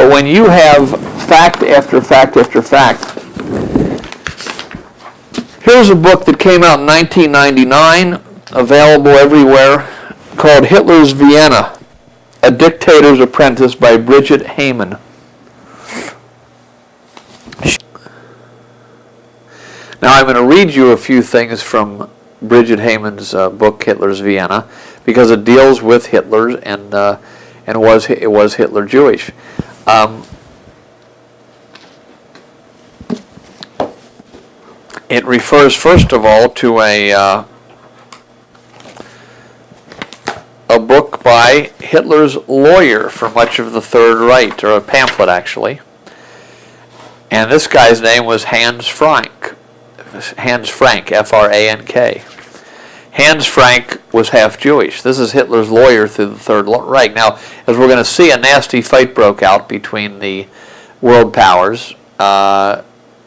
But when you have fact after fact after fact, here's a book that came out in 1999, available everywhere, called Hitler's Vienna, A Dictator's Apprentice by Bridget Heyman. Now I'm going to read you a few things from Bridget Heyman's book, Hitler's Vienna, because it deals with Hitler and was Hitler Jewish. It refers, first of all, to a book by Hitler's lawyer for much of the Third Reich, or a pamphlet actually. And this guy's name was Hans Frank, F-R-A-N-K. Hans Frank was half Jewish. This is Hitler's lawyer through the Third Reich. Now, as we're going to see, a nasty fight broke out between the world powers,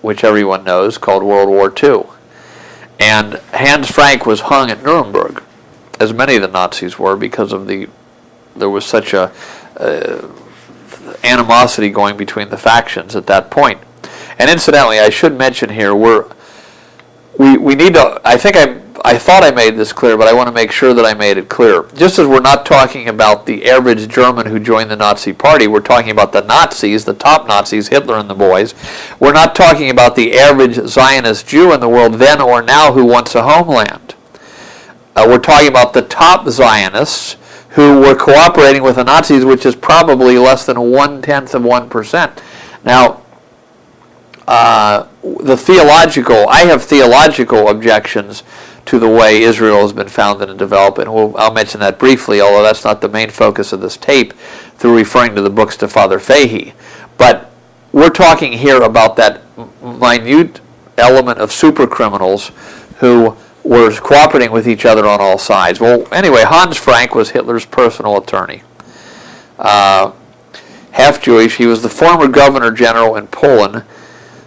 which everyone knows, called World War II. And Hans Frank was hung at Nuremberg, as many of the Nazis were, because of there was such a animosity going between the factions at that point. And incidentally, I should mention here, we need to, I thought I made this clear, but I want to make sure that I made it clear. Just as we're not talking about the average German who joined the Nazi Party, we're talking about the Nazis, the top Nazis, Hitler and the boys. We're not talking about the average Zionist Jew in the world then or now who wants a homeland. We're talking about the top Zionists who were cooperating with the Nazis, which is probably less than 1/10%. Now, I have theological objections to the way Israel has been founded and developed, and I'll mention that briefly, although that's not the main focus of this tape, through referring to the books to Father Fahey. But we're talking here about that minute element of super criminals who were cooperating with each other on all sides. Well, anyway, Hans Frank was Hitler's personal attorney. Half Jewish. He was the former governor general in Poland.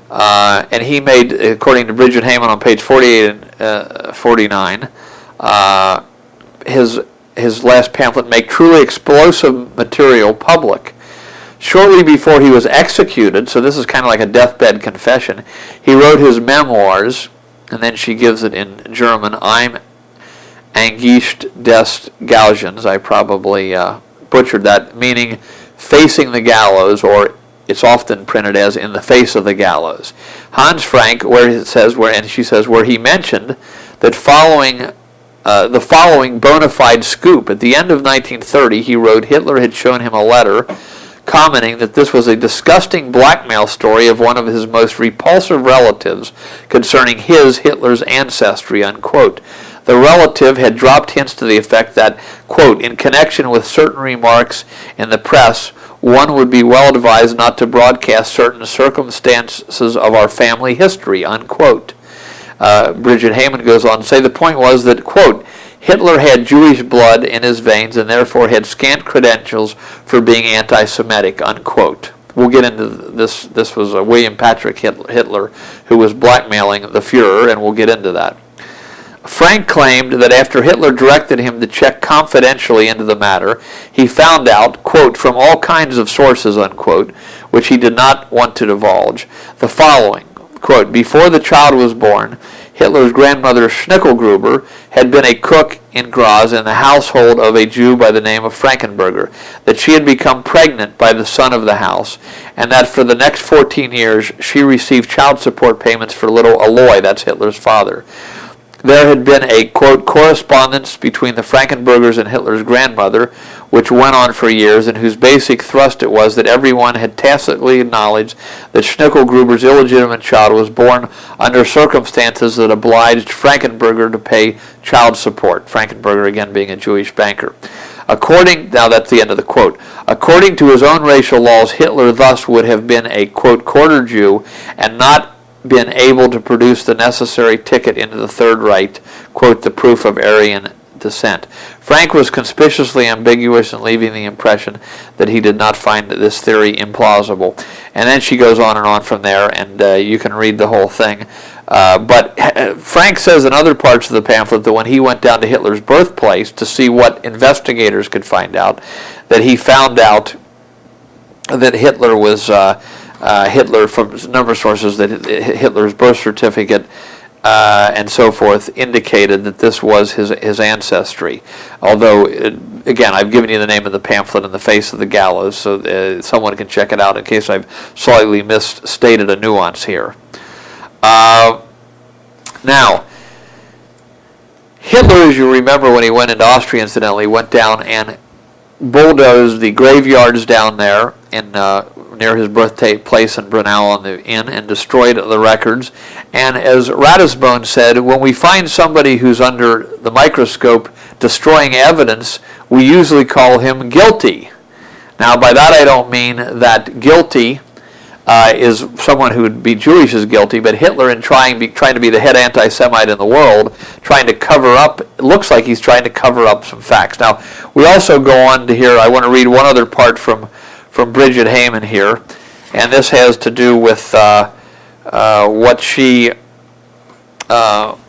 And he made, according to Bridget Heyman on page 48 and 49, his last pamphlet, Make Truly Explosive Material Public. Shortly before he was executed, so this is kind of like a deathbed confession, he wrote his memoirs, and then she gives it in German, Im Angesicht des Gaugens. I probably butchered that, meaning facing the gallows, or it's often printed as in the face of the gallows. Hans Frank, she says, where he mentioned that the following bona fide scoop. At the end of 1930, he wrote Hitler had shown him a letter commenting that this was a disgusting blackmail story of one of his most repulsive relatives concerning Hitler's ancestry, unquote. The relative had dropped hints to the effect that, quote, in connection with certain remarks in the press, one would be well advised not to broadcast certain circumstances of our family history, unquote. Bridget Heyman goes on to say the point was that, quote, Hitler had Jewish blood in his veins and therefore had scant credentials for being anti-Semitic, unquote. We'll get into this. This was William Patrick Hitler who was blackmailing the Fuhrer, and we'll get into that. Frank claimed that after Hitler directed him to check confidentially into the matter, he found out, quote, from all kinds of sources, unquote, which he did not want to divulge, the following, quote, before the child was born, Hitler's grandmother Schnickelgruber had been a cook in Graz in the household of a Jew by the name of Frankenberger, that she had become pregnant by the son of the house, and that for the next 14 years she received child support payments for little Aloy, that's Hitler's father. There had been a, quote, correspondence between the Frankenbergers and Hitler's grandmother, which went on for years, and whose basic thrust it was that everyone had tacitly acknowledged that Schnickelgruber's illegitimate child was born under circumstances that obliged Frankenberger to pay child support. Frankenberger, again, being a Jewish banker. Now that's the end of the quote. According to his own racial laws, Hitler thus would have been a, quote, quarter Jew and not been able to produce the necessary ticket into the Third Reich, quote, the proof of Aryan descent. Frank was conspicuously ambiguous in leaving the impression that he did not find this theory implausible. And then she goes on and on from there, and you can read the whole thing. But Frank says in other parts of the pamphlet that when he went down to Hitler's birthplace to see what investigators could find out, that he found out that Hitler was Hitler, from a number of sources, that Hitler's birth certificate and so forth indicated that this was his ancestry. Although, again, I've given you the name of the pamphlet in the face of the gallows, so someone can check it out in case I've slightly misstated a nuance here. Now, Hitler, as you remember, when he went into Austria, incidentally, went down and bulldozed the graveyards down there in near his birthplace in Brunel on the Inn, and destroyed the records. And as Ratisbonne said, when we find somebody who's under the microscope destroying evidence, we usually call him guilty. Now, by that I don't mean that guilty is someone who would be Jewish is guilty, but Hitler, in trying to be the head anti-Semite in the world, trying to cover up, it looks like he's trying to cover up some facts. Now, we also go on to here, I want to read one other part from Bridget Heyman here, and this has to do with what she found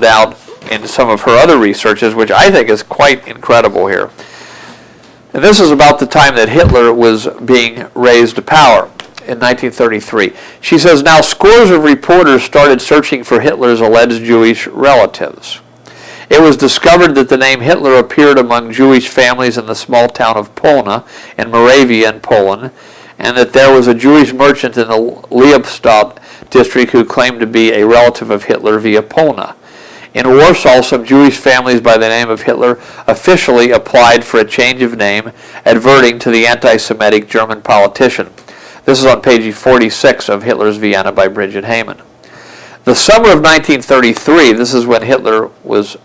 out in some of her other researches, which I think is quite incredible here. And this is about the time that Hitler was being raised to power in 1933. She says, now scores of reporters started searching for Hitler's alleged Jewish relatives. It was discovered that the name Hitler appeared among Jewish families in the small town of Polna in Moravia in Poland, and that there was a Jewish merchant in the Liebstadt district who claimed to be a relative of Hitler via Polna. In Warsaw, some Jewish families by the name of Hitler officially applied for a change of name, adverting to the anti-Semitic German politician. This is on page 46 of Hitler's Vienna by Bridget Heyman. The summer of 1933, this is when Hitler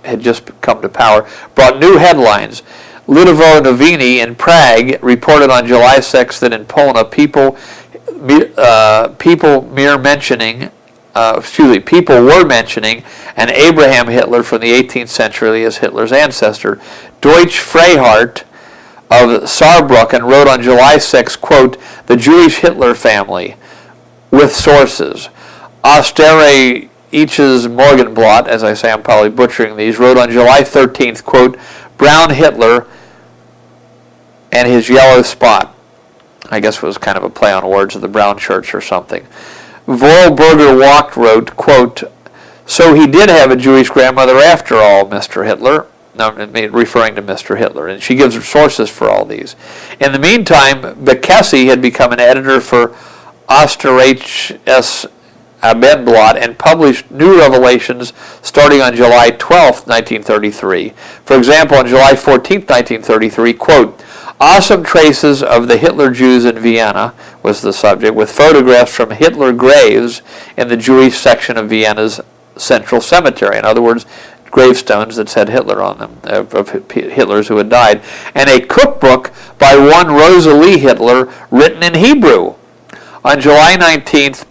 had just come to power, brought new headlines. Lidovo Noviny in Prague reported on July 6 that in Polna, people were mentioning an Abraham Hitler from the 18th century as Hitler's ancestor. Deutsche Freiheit of Saarbrücken wrote on July 6, quote, the Jewish Hitler family, with sources. Österreichisches Morgenblatt, as I say, I'm probably butchering these, wrote on July 13th, quote, Brown Hitler and his yellow spot. I guess it was kind of a play on words of the Brown Church or something. Vorarlberger Wacht wrote, quote, so he did have a Jewish grandmother after all, Mr. Hitler. No, referring to Mr. Hitler. And she gives her sources for all these. In the meantime, Bekessi had become an editor for Österreichisches Abendblatt and published new revelations starting on July 12, 1933. For example, on July 14, 1933, quote, awesome traces of the Hitler Jews in Vienna was the subject, with photographs from Hitler graves in the Jewish section of Vienna's Central Cemetery. In other words, gravestones that said Hitler on them, of Hitlers who had died, and a cookbook by one Rosalie Hitler written in Hebrew. On July 19th,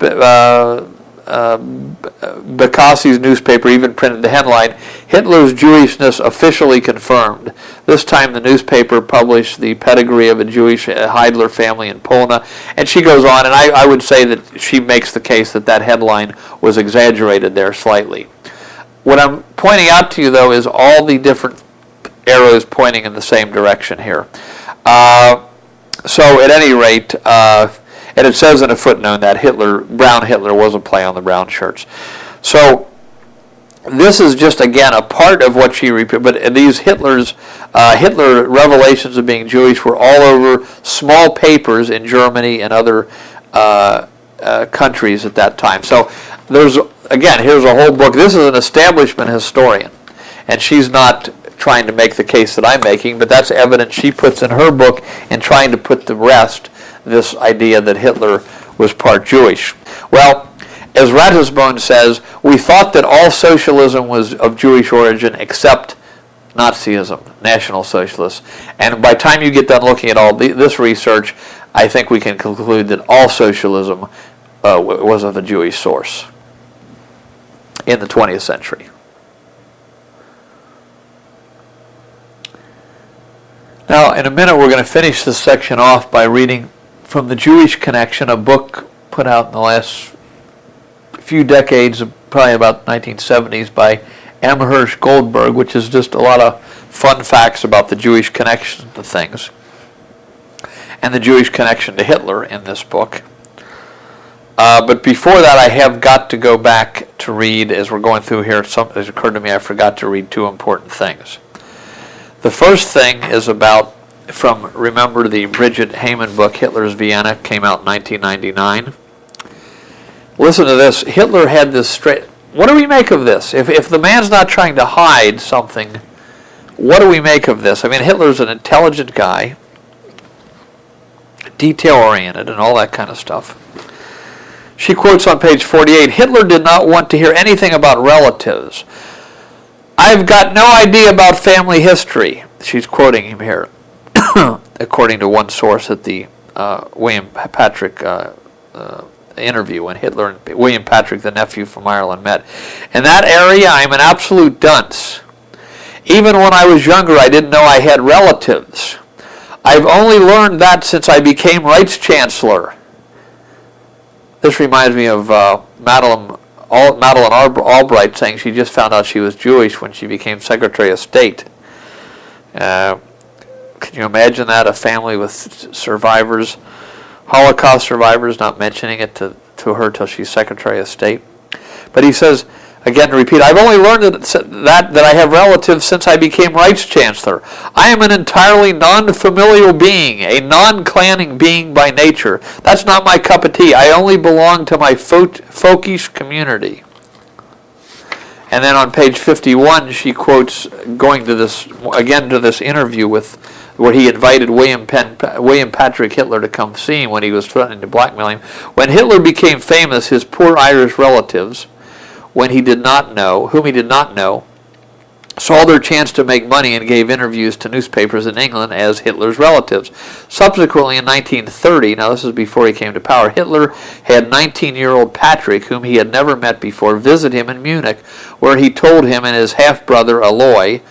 Bekassi's newspaper even printed the headline, Hitler's Jewishness officially confirmed. This time the newspaper published the pedigree of a Jewish Hitler family in Polna, and she goes on, and I would say that she makes the case that that headline was exaggerated there slightly. What I'm pointing out to you, though, is all the different arrows pointing in the same direction here. So at any rate, and it says in a footnote that Brown Hitler was a play on the Brown Church. So this is just, again, a part of what she repeated. But these Hitler revelations of being Jewish were all over small papers in Germany and other countries at that time. So here's a whole book. This is an establishment historian, and she's not trying to make the case that I'm making, but that's evidence she puts in her book in trying to put to rest this idea that Hitler was part Jewish. Well, as Ratisbonne says, we thought that all socialism was of Jewish origin except Nazism, National Socialists. And by the time you get done looking at all this research, I think we can conclude that all socialism was of a Jewish source in the 20th century. Now, in a minute, we're going to finish this section off by reading from The Jewish Connection, a book put out in the last few decades, probably about 1970s, by M. Hirsch Goldberg, which is just a lot of fun facts about the Jewish connection to things. and the Jewish connection to Hitler in this book. But before that, I have got to go back to read, as we're going through here, something has occurred to me, I forgot to read two important things. The first thing is about, remember the Bridget Heyman book, Hitler's Vienna, came out in 1999. Listen to this. Hitler had this what do we make of this? If the man's not trying to hide something, what do we make of this? I mean, Hitler's an intelligent guy, detail-oriented, and all that kind of stuff. She quotes on page 48, Hitler did not want to hear anything about relatives. I've got no idea about family history. She's quoting him here, according to one source at the William Patrick interview when Hitler and William Patrick, the nephew from Ireland, met. In that area, I'm an absolute dunce. Even when I was younger, I didn't know I had relatives. I've only learned that since I became Rights Chancellor. This reminds me of Madeleine Albright saying she just found out she was Jewish when she became Secretary of State. Can you imagine that? A family with survivors, Holocaust survivors, not mentioning it to her till she's Secretary of State. But he says, again to repeat, I've only learned that I have relatives since I became Rights Chancellor. I am an entirely non-familial being, a non-clanning being by nature. That's not my cup of tea. I only belong to my folkish community. And then on page 51, she quotes, going to this interview where he invited William Patrick Hitler to come see him when he was threatening to blackmail him. When Hitler became famous, his poor Irish relatives, whom he did not know, saw their chance to make money and gave interviews to newspapers in England as Hitler's relatives. Subsequently, in 1930, now this is before he came to power, Hitler had 19-year-old Patrick, whom he had never met before, visit him in Munich, where he told him and his half-brother Aloy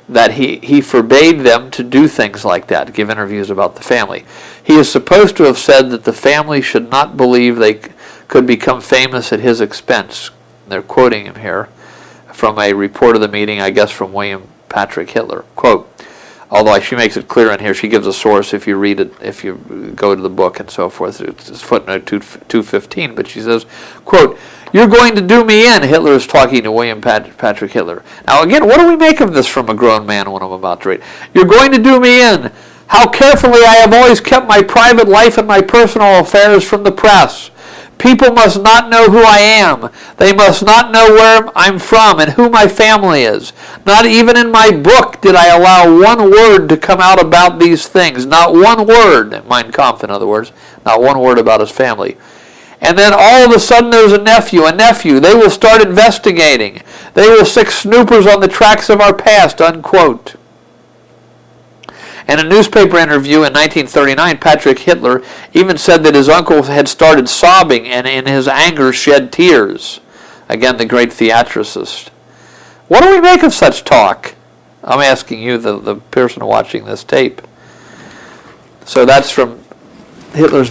that he forbade them to do things like that, to give interviews about the family. He is supposed to have said that the family should not believe they could become famous at his expense. They're quoting him here from a report of the meeting, I guess from William Patrick Hitler. Quote, although she makes it clear in here, she gives a source if you read it, if you go to the book and so forth. It's footnote 215, but she says, quote, you're going to do me in, Hitler is talking to William Patrick Hitler. Now again, what do we make of this from a grown man when I'm about to read? You're going to do me in. How carefully I have always kept my private life and my personal affairs from the press. People must not know who I am. They must not know where I'm from and who my family is. Not even in my book did I allow one word to come out about these things. Not one word, Mein Kampf in other words, not one word about his family. And then all of a sudden there's a nephew. They will start investigating. They will stick snoopers on the tracks of our past, unquote. In a newspaper interview in 1939, Patrick Hitler even said that his uncle had started sobbing and in his anger shed tears. Again, the great theatricist. What do we make of such talk? I'm asking you, the person watching this tape. So that's from Hitler's